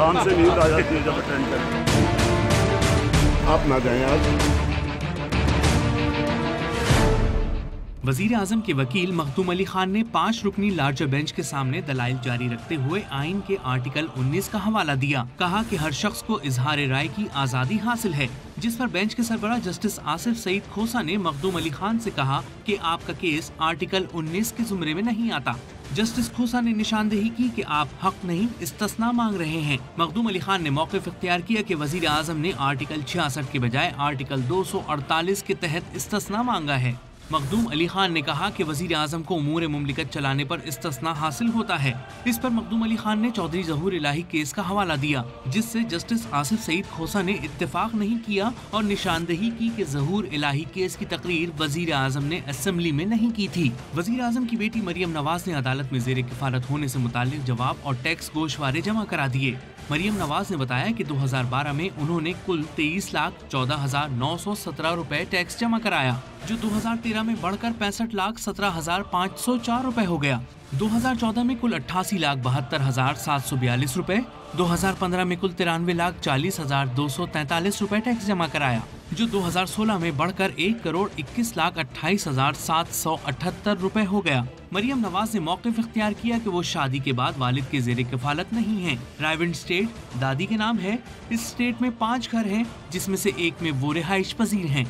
आराम से नींद आ जाती है जब अटेंड करें। आप ना जाएं आज। वजीर आजम के वकील मखदूम अली खान ने 5 रुकनी लार्जर बेंच के सामने दलाइल जारी रखते हुए आइन के आर्टिकल 19 का हवाला दिया। कहा कि हर शख्स को इजहार राय की आज़ादी हासिल है, जिस पर बेंच के सरबराह जस्टिस आसिफ सईद खोसा ने मखदूम अली खान से कहा कि आपका केस आर्टिकल 19 के जुमरे में नहीं आता। जस्टिस खोसा ने निशानदेही की कि आप हक नहीं इस्तिस्ना मांग रहे हैं। मखदूम अली खान ने मौक़िफ़ इख्तियार किया कि वजीर आजम ने आर्टिकल 66 के बजाय आर्टिकल 248 के तहत इस्तिस्ना मांगा है। मखदूम अली खान ने कहा कि वजीर आजम को उमूर मुमलिकत चलाने पर इस्तिस्ना हासिल होता है। इस पर मखदूम अली खान ने चौधरी ज़हूर इलाही केस का हवाला दिया, जिससे जस्टिस आसिफ सईद खोसा ने इत्तेफाक नहीं किया और निशानदेही की कि ज़हूर इलाही केस की तकरीर वजीर आजम ने असेंबली में नहीं की थी। वजीर आजम की बेटी मरियम नवाज ने अदालत में ज़ेरे किफालत होने से मुताल्लिक जवाब और टैक्स गोशवारे जमा करा दिए। मरियम नवाज ने बताया कि 2012 में उन्होंने कुल 23,14,917 रुपए टैक्स जमा कराया, जो 2013 में बढ़कर 65,17,504 रुपए हो गया। 2014 में कुल 88,72,742 रुपए, 2015 में कुल 93,40,243 रुपए टैक्स जमा कराया, जो 2016 में बढ़कर 1,21,28,778 रुपए हो गया। मरियम नवाज ने मौक़िफ़ इख्तियार किया कि वो शादी के बाद वालिद के ज़ेरे किफ़ालत नहीं हैं। रायविंड स्टेट दादी के नाम है। इस स्टेट में 5 घर हैं, जिसमें से एक में वो रिहाइश पजीर हैं।